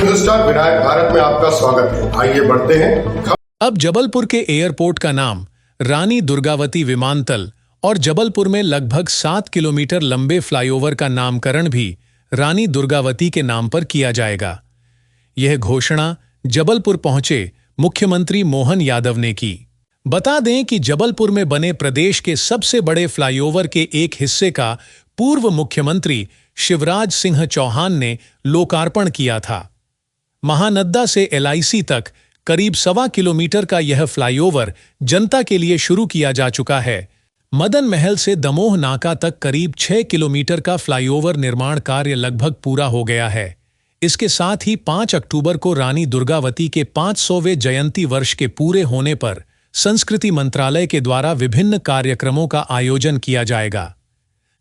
हिंदुस्तान विनायक भारत में आपका स्वागत है। आइए बढ़ते हैं। अब जबलपुर के एयरपोर्ट का नाम रानी दुर्गावती विमानतल और जबलपुर में लगभग 7 किलोमीटर लंबे फ्लाईओवर का नामकरण भी रानी दुर्गावती के नाम पर किया जाएगा। यह घोषणा जबलपुर पहुंचे मुख्यमंत्री मोहन यादव ने की। बता दें कि जबलपुर में बने प्रदेश के सबसे बड़े फ्लाईओवर के एक हिस्से का पूर्व मुख्यमंत्री शिवराज सिंह चौहान ने लोकार्पण किया था। महानद्दा से LIC तक करीब 1.25 किलोमीटर का यह फ्लाईओवर जनता के लिए शुरू किया जा चुका है। मदन महल से दमोह नाका तक करीब 6 किलोमीटर का फ्लाईओवर निर्माण कार्य लगभग पूरा हो गया है। इसके साथ ही 5 अक्टूबर को रानी दुर्गावती के 500वें जयंती वर्ष के पूरे होने पर संस्कृति मंत्रालय के द्वारा विभिन्न कार्यक्रमों का आयोजन किया जाएगा।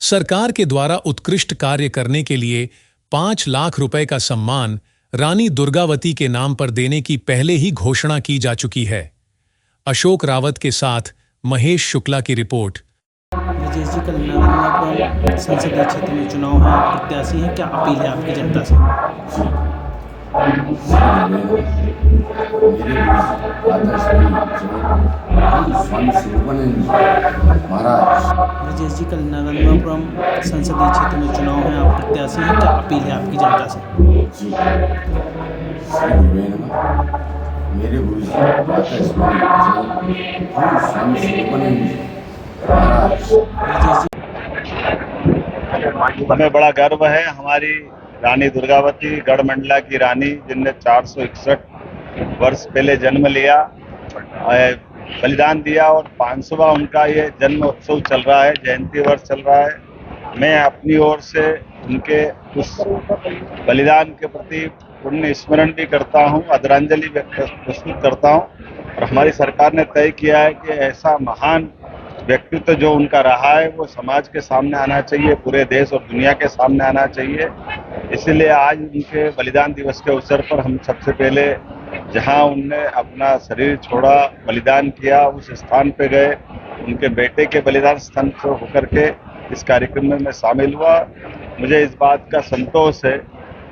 सरकार के द्वारा उत्कृष्ट कार्य करने के लिए 5 लाख रुपए का सम्मान रानी दुर्गावती के नाम पर देने की पहले ही घोषणा की जा चुकी है। अशोक रावत के साथ महेश शुक्ला की रिपोर्ट। ब्रजेश जी, कल नगर संसदीय क्षेत्र में चुनाव है, प्रत्याशी हैं, क्या अपील है आपकी जनता से? ब्रजेश जी, कल नगरपुरम संसदीय क्षेत्र में चुनाव है, आप प्रत्याशी हैं, क्या अपील है आपकी जनता से? मेरे गुरु हमें बड़ा गर्व है हमारी रानी दुर्गावती गढ़मंडला की रानी, जिनने 461 वर्ष पहले जन्म लिया, बलिदान दिया और 500वां उनका ये जन्म उत्सव चल रहा है, जयंती वर्ष चल रहा है। मैं अपनी ओर से उनके उस बलिदान के प्रति पुण्य स्मरण भी करता हूँ, आदरांजलि प्रस्तुत करता हूँ। और हमारी सरकार ने तय किया है कि ऐसा महान व्यक्तित्व जो उनका रहा है वो समाज के सामने आना चाहिए, पूरे देश और दुनिया के सामने आना चाहिए। इसलिए आज उनके बलिदान दिवस के अवसर पर हम सबसे पहले जहां उनने अपना शरीर छोड़ा, बलिदान किया, उस स्थान पे गए। उनके बेटे के बलिदान स्थान से होकर के इस कार्यक्रम में मैं शामिल हुआ। मुझे इस बात का संतोष है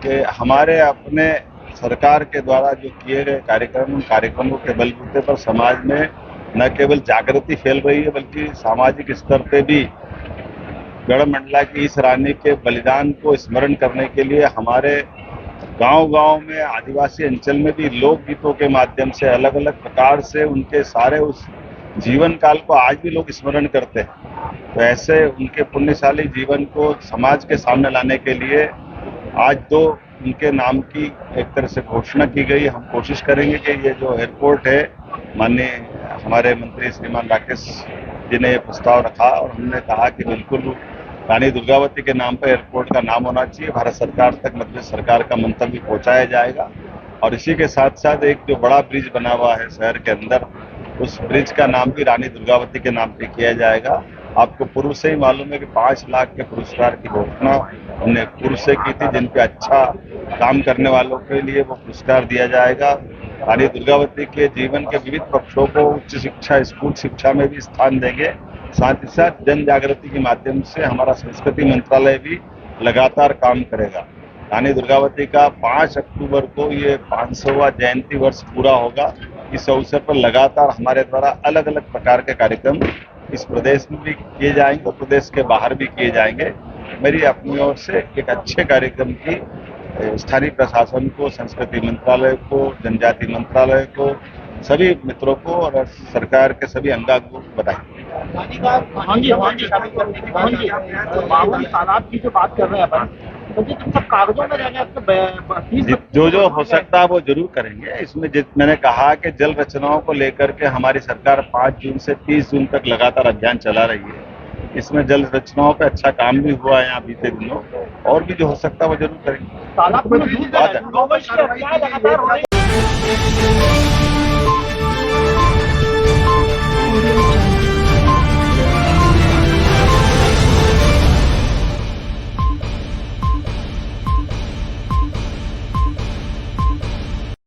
कि हमारे अपने सरकार के द्वारा जो किए गए कार्यक्रम, उन कार्यक्रमों के बलबूते पर समाज में न केवल जागृति फैल रही है बल्कि सामाजिक स्तर पे भी गढ़मंडला की इस रानी के बलिदान को स्मरण करने के लिए हमारे गांव-गांव में, आदिवासी अंचल में भी लोकगीतों के माध्यम से अलग अलग प्रकार से उनके सारे उस जीवन काल को आज भी लोग स्मरण करते हैं। तो ऐसे उनके पुण्यशाली जीवन को समाज के सामने लाने के लिए आज 2 उनके नाम की एक तरह से घोषणा की गई। हम कोशिश करेंगे कि ये जो एयरपोर्ट है, माननीय हमारे मंत्री श्रीमान राकेश जी ने ये प्रस्ताव रखा और हमने कहा कि बिल्कुल रानी दुर्गावती के नाम पर एयरपोर्ट का नाम होना चाहिए। भारत सरकार तक मध्य प्रदेश सरकार का मंतव्य पहुंचाया जाएगा। और इसी के साथ साथ एक जो बड़ा ब्रिज बना हुआ है शहर के अंदर, उस ब्रिज का नाम भी रानी दुर्गावती के नाम पे किया जाएगा। आपको पूर्व से ही मालूम है कि 5 लाख के पुरस्कार की घोषणा हमने पूर्व से की थी, जिन पे अच्छा काम करने वालों के लिए वो पुरस्कार दिया जाएगा। रानी दुर्गावती के जीवन के विविध पक्षों को उच्च शिक्षा, स्कूल शिक्षा में भी स्थान देंगे। साथ ही साथ जन जागृति के माध्यम से हमारा संस्कृति मंत्रालय भी लगातार काम करेगा। रानी दुर्गावती का 5 अक्टूबर को ये 500वां जयंती वर्ष पूरा होगा। इस अवसर पर लगातार हमारे द्वारा अलग अलग प्रकार के कार्यक्रम इस प्रदेश में भी किए जाएंगे और प्रदेश के बाहर भी किए जाएंगे। मेरी अपनी ओर से एक अच्छे कार्यक्रम की स्थानीय प्रशासन को, संस्कृति मंत्रालय को, जनजाति मंत्रालय को, सभी मित्रों को और सरकार के सभी अंगांगों को बधाई। तालाब की जो बात कर रहे हैं अपन, तो सब कागजों में रहेगा, जो हो सकता है वो जरूर करेंगे। इसमें मैंने कहा कि जल रचनाओं को लेकर के हमारी सरकार 5 जून से 30 जून तक लगातार अभियान चला रही है। इसमें जल रचनाओं पे अच्छा काम भी हुआ है यहाँ बीते दिनों, और भी जो हो सकता है वो जरूर करेंगे। तालाब में